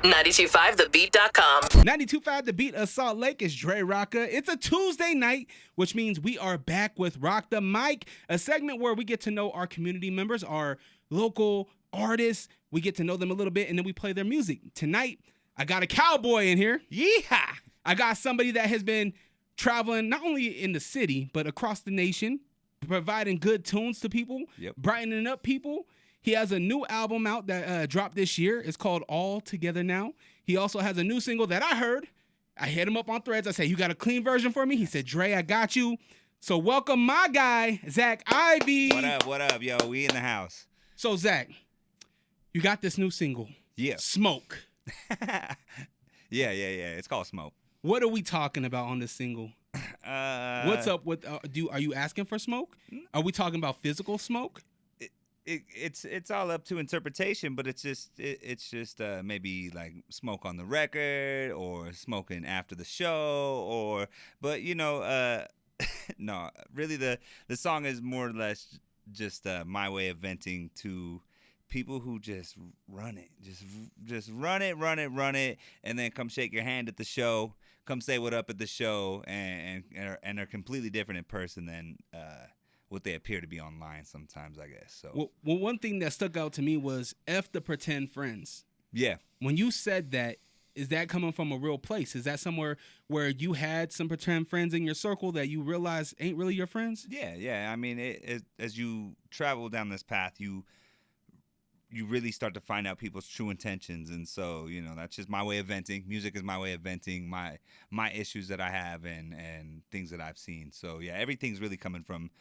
925thebeat.com. 92.5 The Beat of Salt Lake is Dre Rocka. It's a Tuesday night, which means we are back with Rawk The Mic, a segment where we get to know our community members, our local artists. We get to know them a little bit, and then we play their music. Tonight, I got a cowboy in here. Yeehaw! I got somebody that has been traveling not only in the city, but across the nation, providing good tunes to people, brightening up people. He has a new album out that dropped this year. It's called All Together Now. He also has a new single that I heard. I hit him up on Threads. I said, you got a clean version for me? He said, Dre, I got you. So welcome my guy, Zac Ivie. What up, yo? We in the house. So, Zac, you got this new single. Yeah. Smoke. Yeah. It's called Smoke. What are we talking about on this single? What's up with, are you asking for smoke? Are we talking about physical smoke? It's all up to interpretation, but it's just maybe like smoke on the record or smoking after the show but no, really the song is more or less just my way of venting to people who just run it, just run it, and then come shake your hand at the show, come say what up at the show, and are completely different in person than what they appear to be online sometimes, I guess. So well, one thing that stuck out to me was F the pretend friends. Yeah. When you said that, is that coming from a real place? Is that somewhere where you had some pretend friends in your circle that you realize ain't really your friends? Yeah. I mean, as you travel down this path, you really start to find out people's true intentions. And so, that's just my way of venting. Music is my way of venting my issues that I have and things that I've seen. So, yeah, everything's really coming from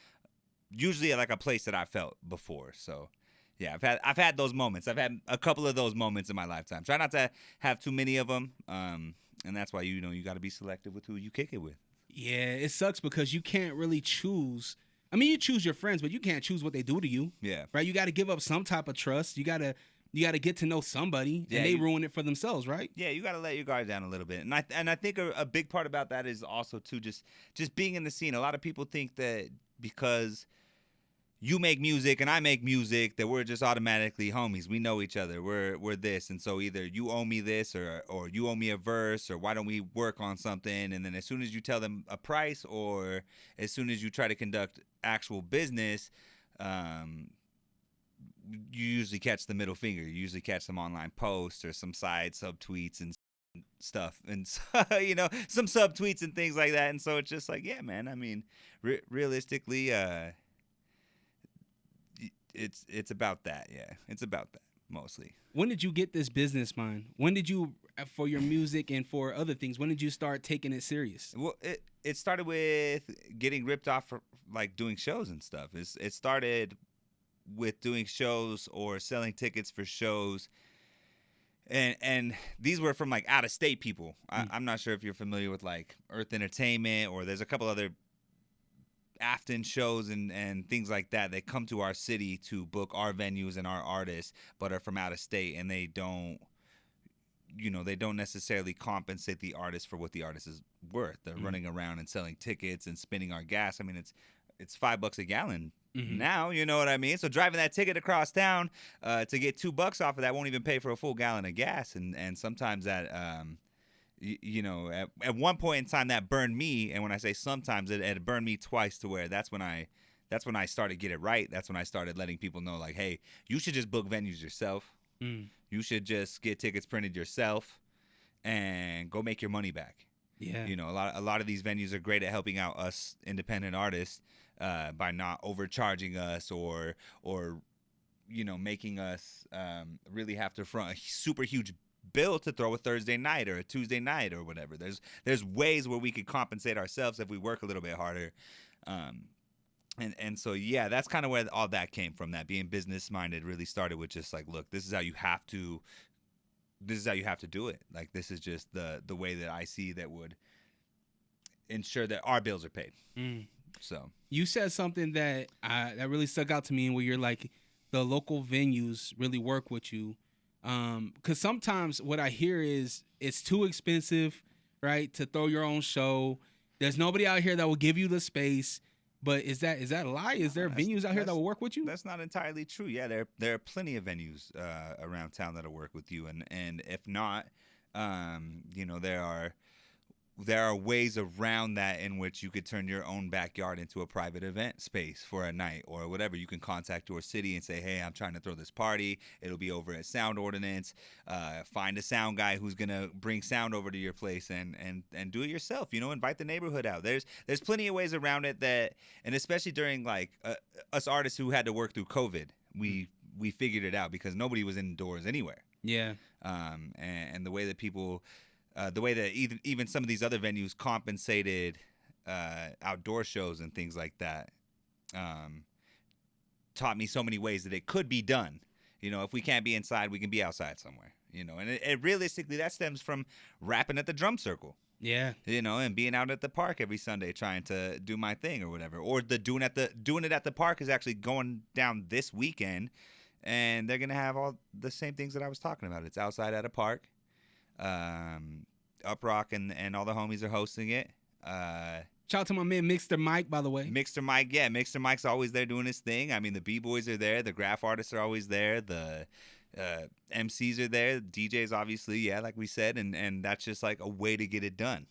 usually like a place that I felt before. So, yeah, I've had those moments. I've had a couple of those moments in my lifetime. Try not to have too many of them. And that's why, you got to be selective with who you kick it with. Yeah, it sucks because you can't really choose. I mean, you choose your friends, but you can't choose what they do to you. Yeah. Right? You got to give up some type of trust. You got to get to know somebody, and they ruin it for themselves, right? Yeah, you got to let your guard down a little bit. And I think a big part about that is also too just being in the scene. A lot of people think that because you make music and I make music that we're just automatically homies. We know each other. We're this. And so either you owe me this or you owe me a verse, or why don't we work on something? And then as soon as you tell them a price, or as soon as you try to conduct actual business, you usually catch the middle finger. You usually catch some online posts or some side subtweets and stuff, and so, some subtweets and things like that. And so it's just like, yeah, man, I mean, realistically, it's about that. Yeah, it's about that mostly. When did you get this business mind? When did you, for your music and for other things, when did you start taking it serious? Well, it started with getting ripped off for like doing shows and stuff. It started with doing shows or selling tickets for shows, and these were from like out of state people. I'm not sure if you're familiar with like Earth Entertainment, or there's a couple other Afton shows and things like that. They come to our city to book our venues and our artists, but are from out of state, and they don't necessarily compensate the artist for what the artist is worth. They're running around and selling tickets and spending our gas. I mean, it's $5 a gallon now, you know what I mean? So driving that ticket across town to get $2 off of that won't even pay for a full gallon of gas, and sometimes that at one point in time that burned me. And when I say sometimes, it burned me twice, to where that's when I started to get it right. That's when I started letting people know, like, hey, you should just book venues yourself. You should just get tickets printed yourself and go make your money back. Yeah. A lot of these venues are great at helping out us independent artists by not overcharging us or making us really have to front a super huge bill to throw a Thursday night or a Tuesday night or whatever. There's ways where we could compensate ourselves if we work a little bit harder. And so, yeah, that's kind of where all that came from. That being business minded really started with just like, look, this is how you have to do it. Like, this is just the way that I see that would ensure that our bills are paid. So you said something that really stuck out to me, where you're like, the local venues really work with you. Because sometimes what I hear is it's too expensive, right, to throw your own show. There's nobody out here that will give you the space. But is that a lie? Is there venues out here that will work with you? That's not entirely true. Yeah, there are plenty of venues around town that'll work with you, and if not, there are ways around that in which you could turn your own backyard into a private event space for a night or whatever. You can contact your city and say, hey, I'm trying to throw this party. It'll be over at Sound Ordinance. Find a sound guy who's going to bring sound over to your place and do it yourself. Invite the neighborhood out. There's plenty of ways around it and especially during like us artists who had to work through COVID, we figured it out because nobody was indoors anywhere. Yeah. And the way that people... the way that even some of these other venues compensated outdoor shows and things like that taught me so many ways that it could be done. If we can't be inside, we can be outside somewhere. And it realistically, that stems from rapping at the drum circle. Yeah. And being out at the park every Sunday trying to do my thing or whatever. Or doing it at the park is actually going down this weekend, and they're gonna have all the same things that I was talking about. It's outside at a park. Rawk and all the homies are hosting it. Shout out to my man Mr. Mike, by the way. Mr. Mike, yeah. Mr. Mike's always there doing his thing. I mean, the B-boys are there. The graph artists are always there. The MCs are there. DJs, obviously, yeah, like we said. And that's just like a way to get it done.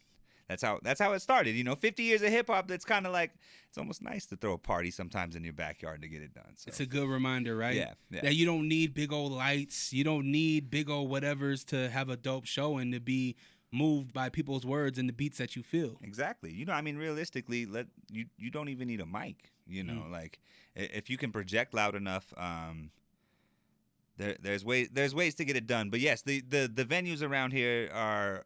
That's how it started. 50 years of hip-hop, that's kind of like, it's almost nice to throw a party sometimes in your backyard to get it done. So. It's a good reminder, right? Yeah. That you don't need big old lights. You don't need big old whatevers to have a dope show and to be moved by people's words and the beats that you feel. Exactly. Realistically, you don't even need a mic. Like if you can project loud enough, there's ways to get it done. But yes, the venues around here are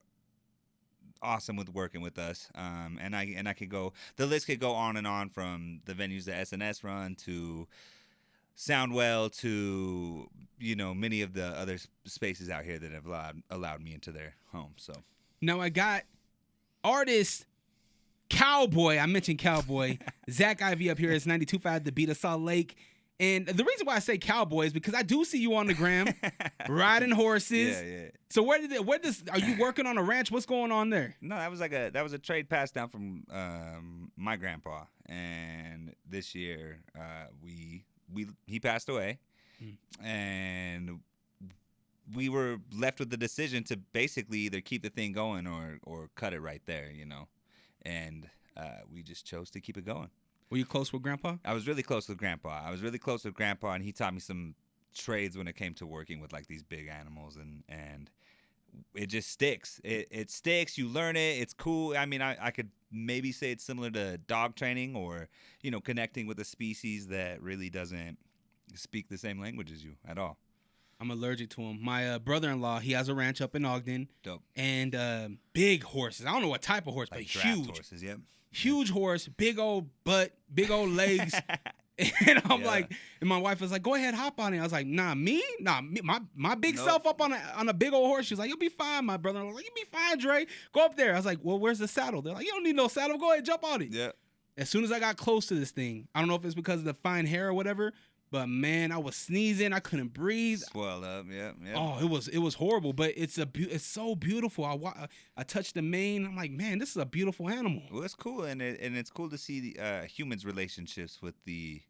awesome with working with us. And I could go, the list could go on and on, from the venues that SNS run to Soundwell to many of the other spaces out here that have allowed me into their home. So now I got artist Cowboy. I mentioned Cowboy. Zac Ivie up here is 92.5 The Beat of Salt Lake. And the reason why I say Cowboy is because I do see you on the gram riding horses. Yeah. So are you working on a ranch? What's going on there? No, that was a trade passed down from my grandpa, and this year he passed away, and we were left with the decision to basically either keep the thing going or cut it right there, and we just chose to keep it going. Were you close with Grandpa? I was really close with Grandpa. And he taught me some trades when it came to working with like these big animals, and it just sticks. It sticks. You learn it. It's cool. I mean, I could maybe say it's similar to dog training or, connecting with a species that really doesn't speak the same language as you at all. I'm allergic to him. My brother-in-law, he has a ranch up in Ogden. Dope. And big horses. I don't know what type of horse, like but draft huge. Horses, yep. Huge horse, big old butt, big old legs. And I'm like, and my wife was like, go ahead, hop on it. I was like, me, my big self up on a big old horse. She's like, you'll be fine. My brother was like, you'll be fine, Dre. Go up there. I was like, well, where's the saddle? They're like, you don't need no saddle. Go ahead, jump on it. Yeah. As soon as I got close to this thing, I don't know if it's because of the fine hair or whatever, but man, I was sneezing. I couldn't breathe. Swell up, yeah. Oh, it was horrible, but it's so beautiful. I touched the mane. I'm like, man, this is a beautiful animal. Well, it's cool, and it's cool to see humans' relationships with the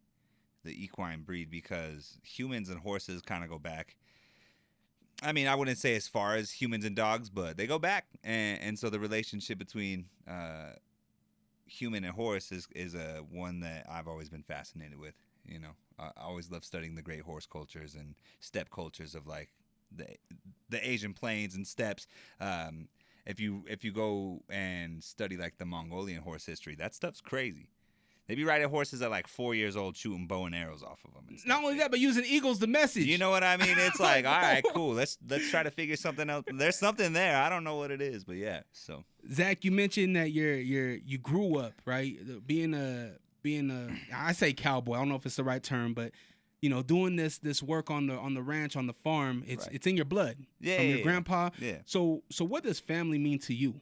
equine breed, because humans and horses kind of go back. I mean, I wouldn't say as far as humans and dogs, but they go back, and so the relationship between human and horse is one that I've always been fascinated with. I always love studying the great horse cultures and steppe cultures of like the Asian plains and steppes. If you go and study like the Mongolian horse history, that stuff's crazy. They be riding horses at like 4 years old, shooting bow and arrows off of them. Not only that, but using eagles the message. You know what I mean? It's like, all right, cool. Let's try to figure something out. There's something there. I don't know what it is, but yeah. So Zac, you mentioned that you grew up, right? Being a I say cowboy. I don't know if it's the right term, but doing this work on the ranch, on the farm, it's in your blood. Yeah. From your grandpa. Yeah. So what does family mean to you?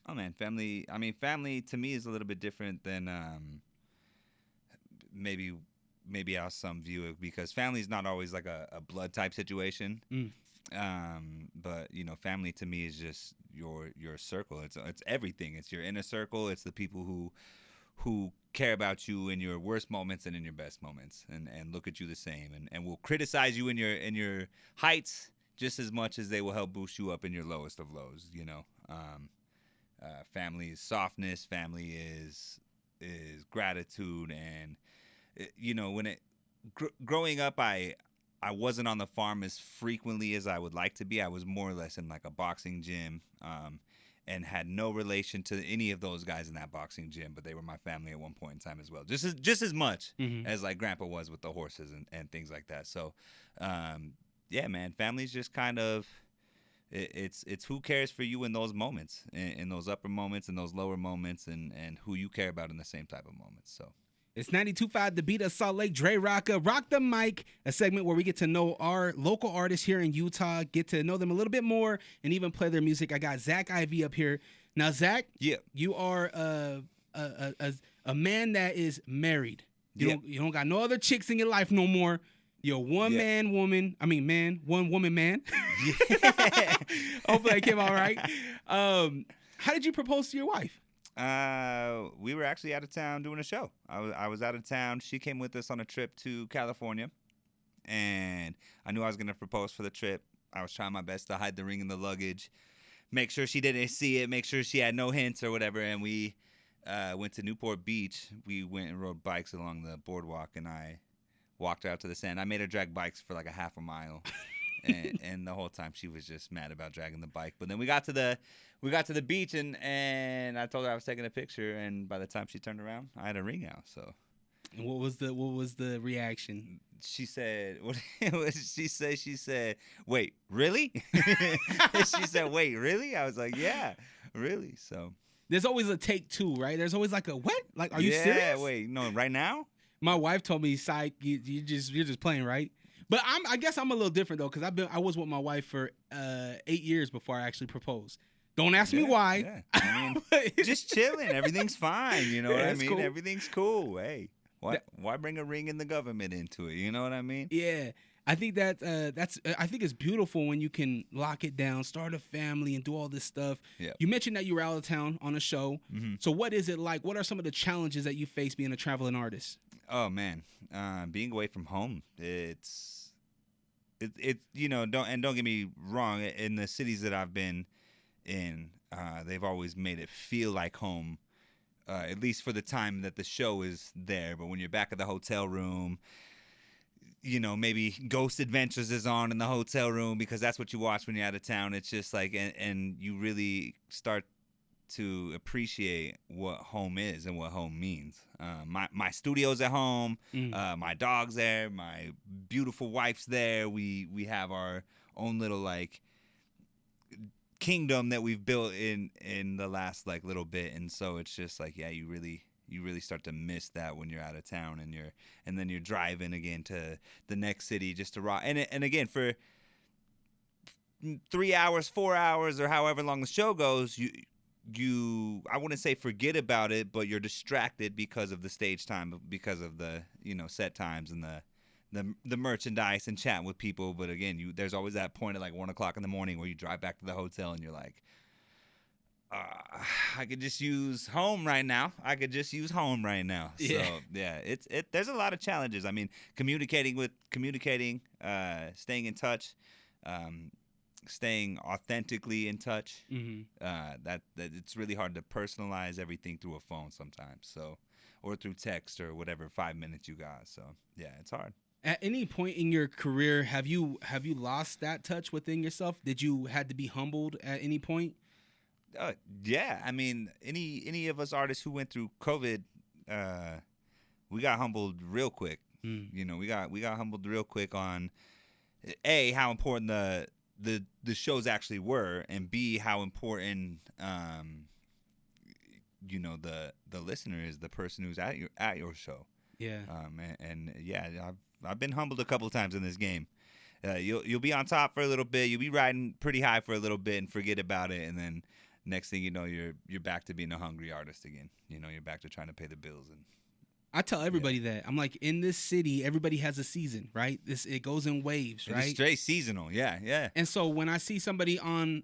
Oh man, family. I mean, family to me is a little bit different than maybe how some view it, because family is not always like a blood type situation. But family to me is just your circle. It's everything. It's your inner circle. It's the people who care about you in your worst moments and in your best moments, and look at you the same, and will criticize you in your heights just as much as they will help boost you up in your lowest of lows. You know, family is softness, family is gratitude, and you know, when growing up, I wasn't on the farm as frequently as I would like to be. I was more or less in like a boxing gym. And had no relation to any of those guys in that boxing gym, but they were my family at one point in time as well. Just as much as like Grandpa was with the horses and things like that. So, yeah, man, family's just kind of it's who cares for you in those moments, in those upper moments and those lower moments, and who you care about in the same type of moments. So. It's 92.5 The Beat of Salt Lake. Dre Rocka, Rawk The Mic, a segment where we get to know our local artists here in Utah, get to know them a little bit more, and even play their music. I got Zac Ivie up here. Now, Zac, you are a man that is married. You don't got no other chicks in your life no more. You're one woman man. Hopefully I came out right. How did you propose to your wife? We were actually out of town doing a show. I was out of town. She came with us on a trip to California, and I knew I was going to propose for the trip. I was trying my best to hide the ring in the luggage, make sure she didn't see it, make sure she had no hints or whatever, and we went to Newport Beach. We went and rode bikes along the boardwalk, and I walked her out to the sand. I made her drag bikes for like a half a mile. And the whole time she was just mad about dragging the bike. But then we got to the beach, and I told her I was taking a picture, and by the time she turned around, I had a ring out. So, and what was the reaction? She said, "What did she say?" She said, "Wait, really?" She said, "Wait, really?" I was like, "Yeah, really." So there's always a take two, right? There's always like a what? Like, are you serious? Yeah, wait, no, right now? My wife told me, "Psych, you're just playing, right?" But I guess I'm a little different though, because I was with my wife for 8 years before I actually proposed. Don't ask me why. Yeah. I mean, just chilling. Everything's fine. You know what I mean? Cool. Everything's cool. Hey, why bring a ring in the government into it? You know what I mean? Yeah. I think I think it's beautiful when you can lock it down, start a family, and do all this stuff. Yeah. You mentioned that you were out of town on a show. Mm-hmm. So what is it like? What are some of the challenges that you face being a traveling artist? Oh man, being away from home, it's you know, don't get me wrong. In the cities that I've been in, they've always made it feel like home, at least for the time that the show is there. But when you're back at the hotel room, you know, maybe Ghost Adventures is on in the hotel room because that's what you watch when you're out of town. It's just like, and you really start to appreciate what home is and what home means. My studio's at home, my dog's there, my beautiful wife's there. We have our own little like kingdom that we've built in the last like little bit, and so it's just like, yeah, you really start to miss that when you're out of town, and then you're driving again to the next city just to rock. And again, for 3 hours, 4 hours, or however long the show goes, you I wouldn't say forget about it, but you're distracted because of the stage time, because of the, you know, set times and the merchandise and chatting with people. But again, there's always that point at like 1 o'clock in the morning where you drive back to the hotel and you're like, I could just use home right now. Yeah. So yeah, there's a lot of challenges. I mean, communicating, staying in touch, staying authentically in touch. Mm-hmm. That it's really hard to personalize everything through a phone sometimes. So, or through text or whatever 5 minutes you got. So yeah, it's hard. At any point in your career, have you lost that touch within yourself? Did you had to be humbled at any point? Yeah, I mean, any of us artists who went through COVID, we got humbled real quick. You know, we got humbled real quick on A, how important the shows actually were, and B, how important you know, the listener is, the person who's at your show. Yeah. And yeah, I've been humbled a couple of times in this game. You'll be on top for a little bit, you'll be riding pretty high for a little bit and forget about it, and then next thing you know, you're back to being a hungry artist again. You know, you're back to trying to pay the bills. And I tell everybody that. I'm like, in this city, everybody has a season, right? It goes in waves, right? It's straight seasonal, yeah. And so when I see somebody on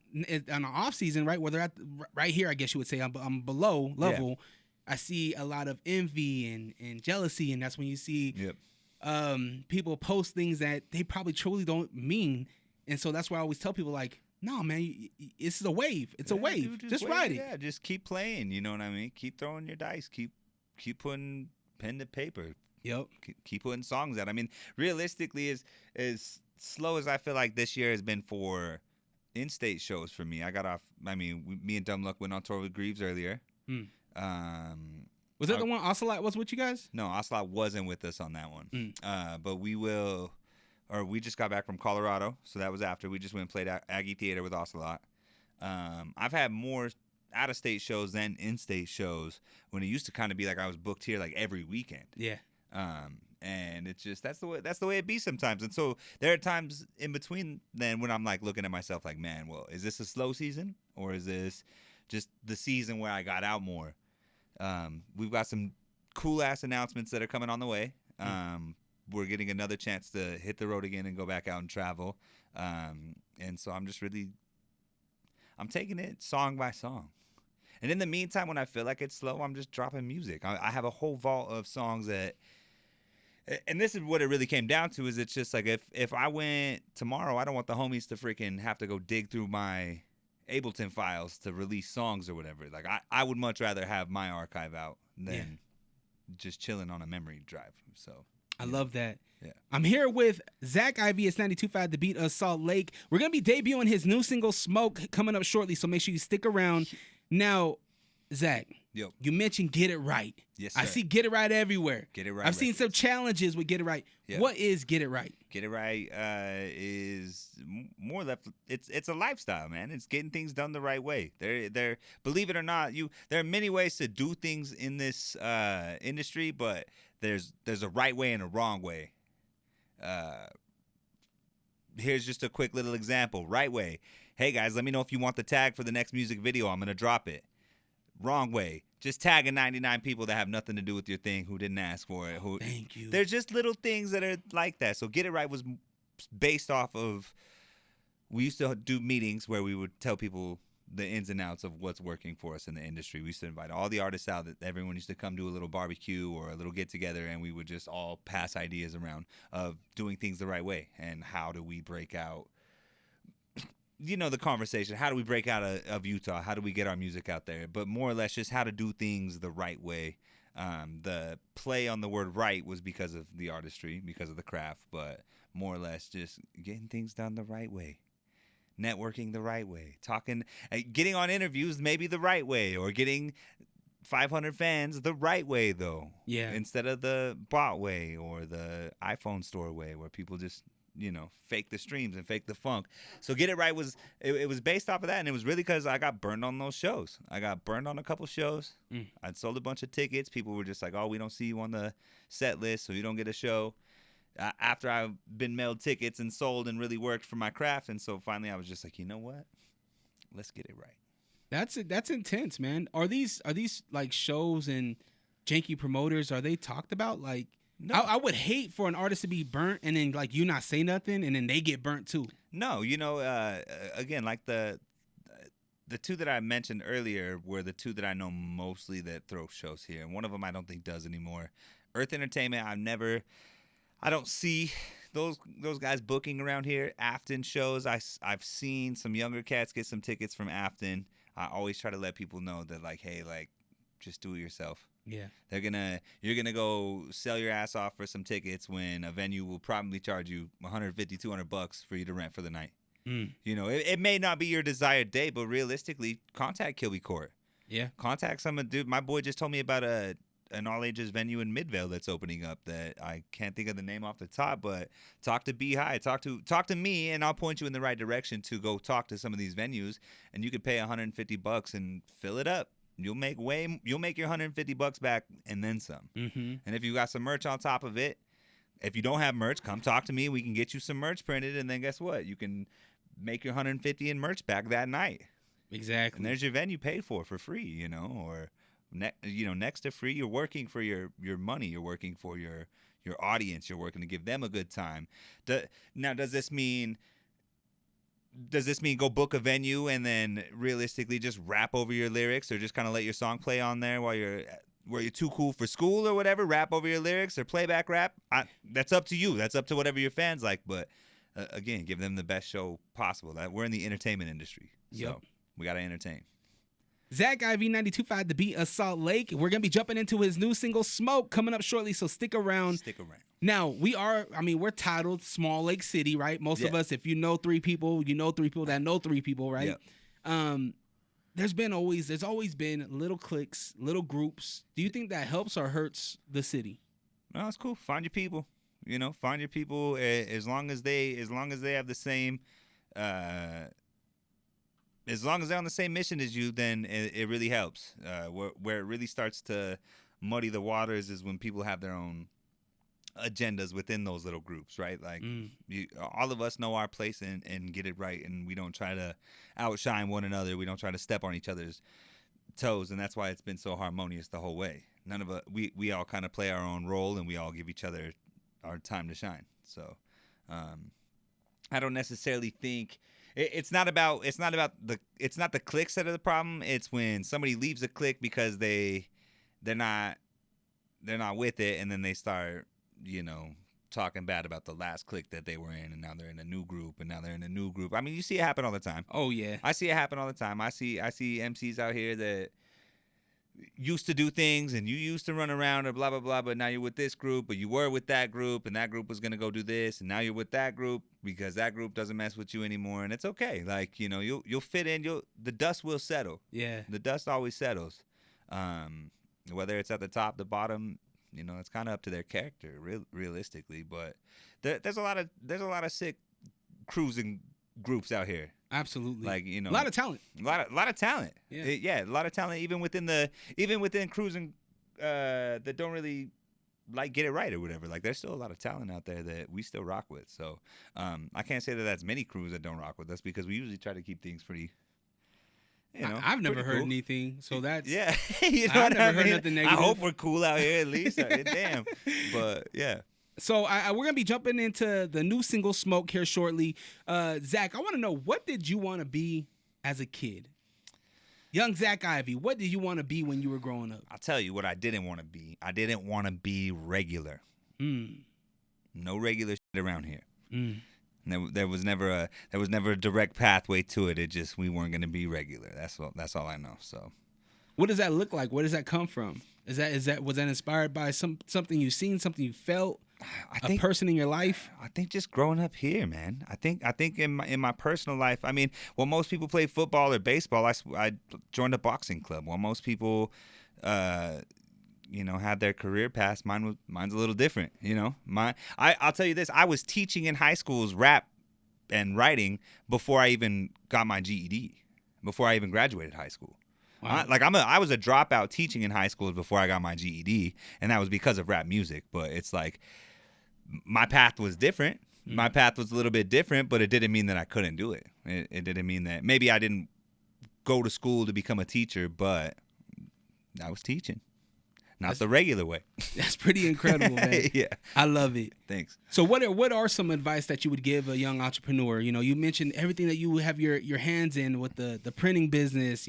an off season, right, where they're at right here, I guess you would say I'm below level. Yeah. I see a lot of envy and jealousy, and that's when you see people post things that they probably truly don't mean. And so that's why I always tell people, like, no, man, it's a wave. It's a wave. Dude, just ride it. Yeah, just keep playing. You know what I mean? Keep throwing your dice. Keep putting pen to paper. Yep. Keep putting songs out. I mean, realistically, as slow as I feel like this year has been for in-state shows for me, I got off. I mean, me and Dumb Luck went on tour with Greaves earlier. Was that the one Ocelot was with you guys? No, Ocelot wasn't with us on that one. But we just got back from Colorado, so that was after. We just went and played Aggie Theater with Ocelot. I've had more out-of-state shows than in-state shows when it used to kind of be like I was booked here like every weekend. Yeah. And it's just that's the way it be sometimes. And so there are times in between then when I'm like looking at myself like, man, well, is this a slow season or is this just the season where I got out more? We've got some cool ass announcements that are coming on the way. We're getting another chance to hit the road again and go back out and travel. And so I'm taking it song by song. And in the meantime, when I feel like it's slow, I'm just dropping music. I have a whole vault of songs that, and this is what it really came down to, is it's just like if I went tomorrow, I don't want the homies to freaking have to go dig through my Ableton files to release songs or whatever. Like I would much rather have my archive out than just chilling on a memory drive. So I love that. Yeah. I'm here with Zac Ivie. It's 92.5 The Beat of Salt Lake. We're going to be debuting his new single, Smoke, coming up shortly, so make sure you stick around. Now, Zac, you mentioned Get It Right. Yes, sir. I see Get It Right everywhere. Get It Right. I've seen some challenges with Get It Right. Yeah. What is Get It Right? Get It Right is more left. It's a lifestyle, man. It's getting things done the right way. There. Believe it or not, there are many ways to do things in this industry, but there's a right way and a wrong way. Here's just a quick little example. Right way. Hey guys, let me know if you want the tag for the next music video. I'm gonna drop it. Wrong way. Just tagging 99 people that have nothing to do with your thing who didn't ask for it. Thank you. There's just little things that are like that. So Get It Right was based off of, we used to do meetings where we would tell people the ins and outs of what's working for us in the industry. We used to invite all the artists out. That everyone used to come do a little barbecue or a little get together, and we would just all pass ideas around of doing things the right way and how do we break out. You know, the conversation. How do we break out of Utah? How do we get our music out there? But more or less, just how to do things the right way. The play on the word "right" was because of the artistry, because of the craft, but more or less, just getting things done the right way. Networking the right way, getting on interviews maybe the right way, or getting 500 fans the right way though. Yeah. Instead of the bot way or the iPhone store way where people just, fake the streams and fake the funk. So Get It Right was based off of that, and it was really because I got burned on those shows. I got burned on a couple shows. I'd sold a bunch of tickets. People were just like, "Oh, we don't see you on the set list, so you don't get a show." After I've been mailed tickets and sold and really worked for my craft, and so finally I was just like, you know what? Let's get it right. That's intense, man. Are these like shows and janky promoters? Are they talked about? Like, no. I would hate for an artist to be burnt and then like you not say nothing and then they get burnt too. No, again, like the two that I mentioned earlier were the two that I know mostly that throw shows here, and one of them I don't think does anymore. Earth Entertainment, I don't see those guys booking around here. Afton shows, I've seen some younger cats get some tickets from Afton. I always try to let people know that, like, hey, like, just do it yourself. Yeah. You're gonna go sell your ass off for some tickets when a venue will probably charge you $150, $200 for you to rent for the night. It may not be your desired day, but realistically, contact Kilby Court. Yeah. Contact someone. Dude, my boy just told me about an all-ages venue in Midvale that's opening up that I can't think of the name off the top, but talk to Beehive, talk to me, and I'll point you in the right direction to go talk to some of these venues, and you could pay $150 and fill it up. You'll make your $150 back and then some. Mm-hmm. And if you got some merch on top of it, if you don't have merch, come talk to me. We can get you some merch printed, and then guess what? You can make your $150 in merch back that night. Exactly. And there's your venue paid for free, or next to free. You're working for your money. You're working for your audience. You're working to give them a good time. Now, does this mean go book a venue and then realistically just rap over your lyrics, or just kind of let your song play on there while you're where you're too cool for school or whatever, rap over your lyrics or playback rap. That's up to you. That's up to whatever your fans like. But again, give them the best show possible. We're in the entertainment industry, so we gotta entertain. Zac Ivie, 92.5 The Beat of Salt Lake. We're going to be jumping into his new single, Smoke, coming up shortly, so stick around. Stick around. Now, we're titled Small Lake City, right? Most of us, if you know three people, you know three people that know three people, right? Yep. There's always been little cliques, little groups. Do you think that helps or hurts the city? No, it's cool. Find your people. Find your people as long as they have the same as long as they're on the same mission as you, then it really helps. Where it really starts to muddy the waters is when people have their own agendas within those little groups, right? Like all of us know our place and get it right, and we don't try to outshine one another. We don't try to step on each other's toes, and that's why it's been so harmonious the whole way. None of us, we all kind of play our own role, and we all give each other our time to shine. So I don't necessarily think it's not the cliques that are the problem. It's when somebody leaves a clique because they're not with it, and then they start talking bad about the last clique that they were in, and now they're in a new group, and now they're in a new group. I mean, you see it happen all the time. Oh yeah, I see it happen all the time. I see MCs out here that used to do things, and you used to run around or blah blah blah, but now you're with this group, but you were with that group, and that group was gonna go do this, and now you're with that group because that group doesn't mess with you anymore, and it's okay. Like you'll fit in. The dust will settle. Yeah, the dust always settles. Whether it's at the top, the bottom, it's kind of up to their character, realistically. But there's a lot of sick cruising groups out here. Absolutely. Like, a lot of talent. A lot of talent. Yeah. A lot of talent even within cruising that don't really like get it right or whatever. Like, there's still a lot of talent out there that we still rock with. So, I can't say that that's many crews that don't rock with us, because we usually try to keep things pretty I've never heard anything, so that's I've never heard nothing negative. I hope we're cool out here at least. Damn. But yeah. So we're going to be jumping into the new single, Smoke, here shortly. Zac, I want to know, what did you want to be as a kid? Young Zac Ivie, what did you want to be when you were growing up? I'll tell you what I didn't want to be. I didn't want to be regular. No regular shit around here. There was never a direct pathway to it. We weren't going to be regular. That's all I know. So, what does that look like? Where does that come from? Was that inspired by something you've seen, something you felt? A person in your life? I think just growing up here, man. I think in my personal life, I mean, while most people play football or baseball, I joined a boxing club. While most people, had their career paths, mine's a little different. I'll tell you this: I was teaching in high schools rap and writing before I even got my GED, before I even graduated high school. Wow. I was a dropout teaching in high schools before I got my GED, and that was because of rap music. But it's like, my path was different. My path was a little bit different, but it didn't mean that I couldn't do it. It didn't mean that maybe I didn't go to school to become a teacher, but I was teaching. Not the regular way. That's pretty incredible, man. Yeah. I love it. Thanks. So what are some advice that you would give a young entrepreneur? You mentioned everything that you have your hands in with the printing business,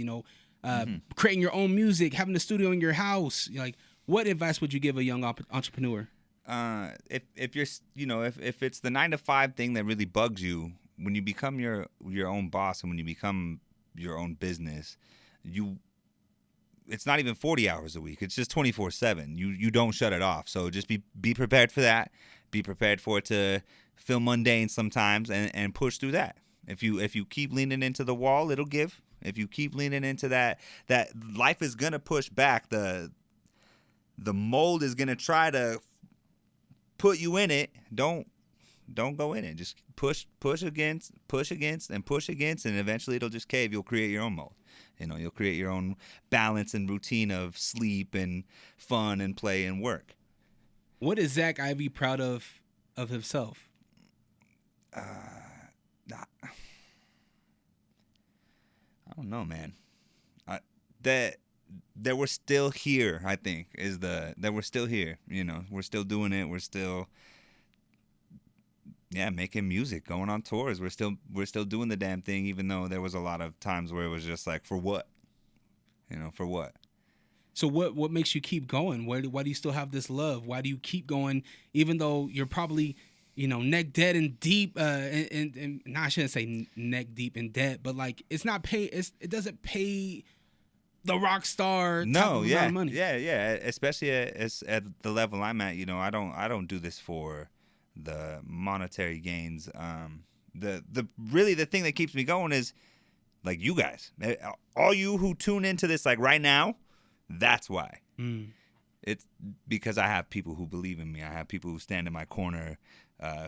creating your own music, having a studio in your house. Like, what advice would you give a young entrepreneur? If you're, if it's the 9-to-5 thing that really bugs you, when you become your own boss and when you become your own business, it's not even 40 hours a week. It's just 24/7. You don't shut it off. So just be prepared for that. Be prepared for it to feel mundane sometimes, and push through that. If you keep leaning into the wall, it'll give. If you keep leaning into that life is gonna push back. The mold is gonna try to put you in it. Don't go in it. Just push against, and eventually it'll just cave. You'll create your own mold. You'll create your own balance and routine of sleep and fun and play and work. What is Zac Ivie proud of himself? I don't know, man. That we're still here, I think, that we're still here. We're still doing it. We're still, making music, going on tours. We're still doing the damn thing, even though there was a lot of times where it was just like, for what? For what? So what makes you keep going? Why do you still have this love? Why do you keep going even though you're probably, neck dead and deep and I shouldn't say neck deep in debt, but like it doesn't pay the rock star type of amount of money. Yeah. Especially at the level I'm at, I don't do this for the monetary gains. The thing that keeps me going is like you guys, all you who tune into this like right now. That's why. It's because I have people who believe in me. I have people who stand in my corner,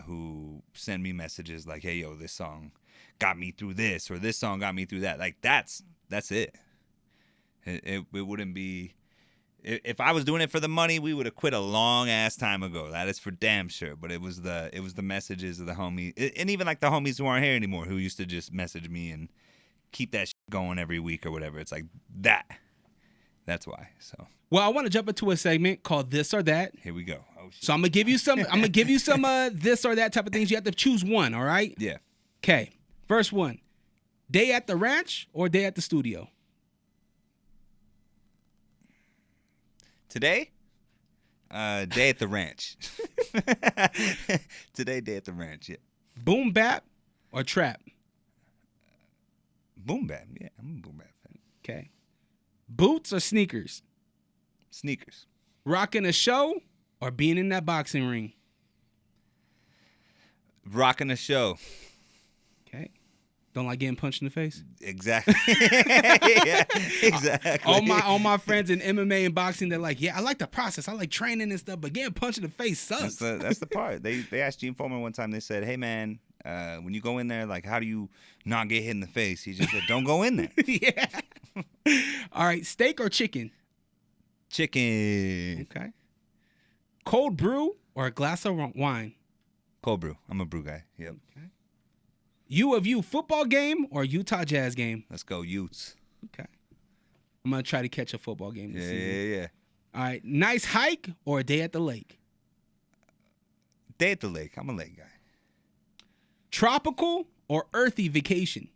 who send me messages like, "Hey, yo, this song got me through this," or "This song got me through that." Like that's it. It wouldn't be. If I was doing it for the money, we would have quit a long ass time ago. That is for damn sure. But it was the messages of the homies, and even like the homies who aren't here anymore, who used to just message me and keep that shit going every week or whatever. It's like that. That's why. So. Well, I want to jump into a segment called This or That. Here we go. Oh, shit. So I'm gonna give you some. This or that type of things. You have to choose one. All right. Yeah. Okay. First one: day at the ranch or day at the studio. Today, day at the ranch. Today, day at the ranch. Yeah. Boom bap or trap. Boom bap. Yeah, I'm a boom bap fan. Okay. Boots or sneakers? Sneakers. Rocking a show or being in that boxing ring? Rocking a show. Okay. Don't like getting punched in the face? Exactly. Yeah, exactly. All my friends in MMA and boxing, they're like, yeah, I like the process. I like training and stuff, but getting punched in the face sucks. That's the part. They asked Gene Foreman one time, they said, hey, man, when you go in there, like, how do you not get hit in the face? He just said, don't go in there. Yeah. All right, steak or chicken? Chicken. Okay. Cold brew or a glass of wine? Cold brew. I'm a brew guy. Yep. Okay. U of U football game or Utah Jazz game? Let's go Utes. Okay. I'm going to try to catch a football game this season. Yeah. All right, nice hike or a day at the lake? Day at the lake. I'm a lake guy. Tropical or earthy vacation?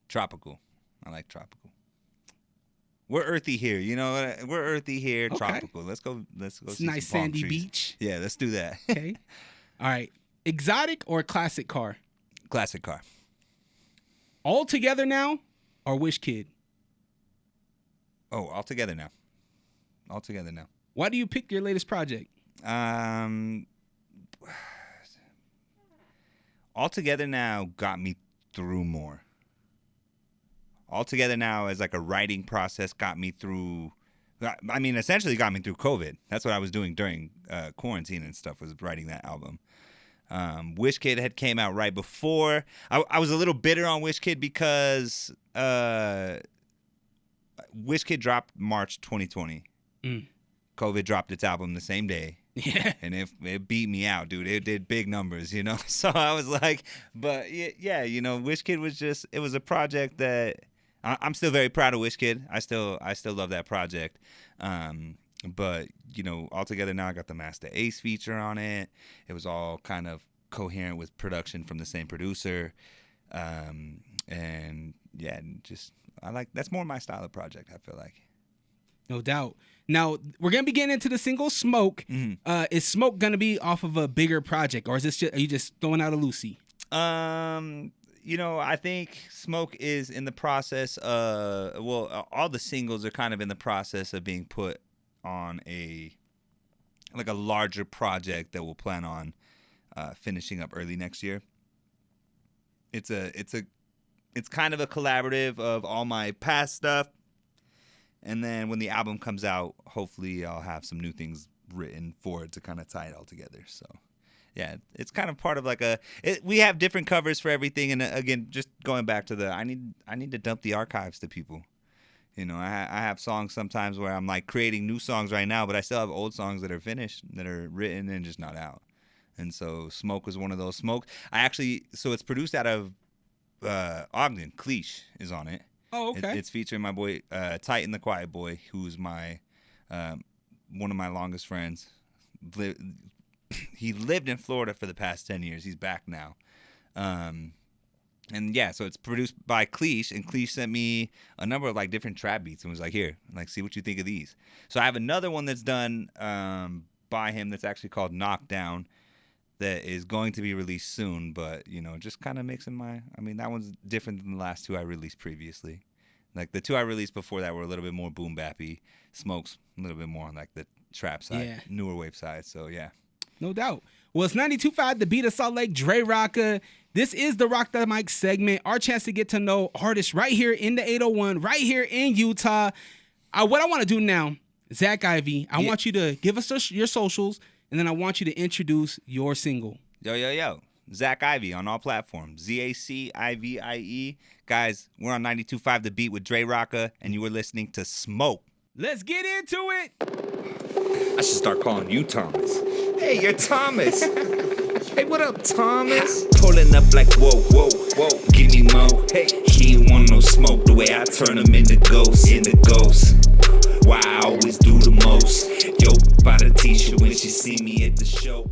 Tropical. I like tropical. We're earthy here, We're earthy here. Okay. Tropical. Let's go. It's see nice some palm sandy trees. beach. Yeah, let's do that. Okay. All right. Exotic or classic car? Classic car. All Together Now or Wish Kid? Oh, all together now. All together now. Why do you pick your latest project? All Together Now got me through more. All Together Now as like a writing process got me through. I mean, essentially got me through COVID. That's what I was doing during quarantine and stuff, was writing that album. Wish Kid had came out right before. I was a little bitter on Wish Kid because Wish Kid dropped March 2020. COVID dropped its album the same day. Yeah. And it beat me out, dude. It did big numbers, So I was like, but yeah, Wish Kid was just, it was a project that I'm still very proud of Wish Kid. I still love that project. But, All Together Now, I got the Master Ace feature on it. It was all kind of coherent with production from the same producer. And yeah, just, that's more my style of project, I feel like. No doubt. Now, we're going to be getting into the single Smoke. Mm-hmm. Is Smoke going to be off of a bigger project, or are you just throwing out a Lucy? I think Smoke is in the process of, all the singles are kind of in the process of being put on a larger project that we'll plan on finishing up early next year. It's kind of a collaborative of all my past stuff. And then when the album comes out, hopefully I'll have some new things written for it to kind of tie it all together. So, yeah, it's kind of part of we have different covers for everything. And again, just going back to I need to dump the archives to people. I have songs sometimes where I'm like creating new songs right now, but I still have old songs that are finished, that are written and just not out. And so Smoke was one of those. Smoke, so it's produced out of Ogden. Cleash is on it. Oh, okay. It's featuring my boy Titan the Quiet Boy, who's my one of my longest friends. He lived in Florida for the past 10 years. He's back now. And yeah, so it's produced by Cleesh, and Cleesh sent me a number of like different trap beats and was like, here, like, see what you think of these. So I have another one that's done by him that's actually called Knockdown that is going to be released soon, but, you know, just kind of mixing that one's different than the last two I released previously. Like the two I released before that were a little bit more boom bappy, Smoke's a little bit more on like the trap side, newer wave side, so yeah. No doubt. Well, it's 92.5 The Beat of Salt Lake, Dre Rocka. This is the Rawk The Mic segment, our chance to get to know artists right here in the 801, right here in Utah. What I want to do now, Zac Ivie, I want you to give us your socials, and then I want you to introduce your single. Yo. Zac Ivie on all platforms. ZACIVIE. Guys, we're on 92.5 The Beat with Dre Rocka, and you were listening to Smoke. Let's get into it. I should start calling you Thomas. Hey, you're Thomas. Hey, what up, Thomas? Pulling up like, whoa, give me more. Hey, he ain't want no smoke. The way I turn him into ghosts. Why I always do the most. Yo, by the teacher when she see me at the show.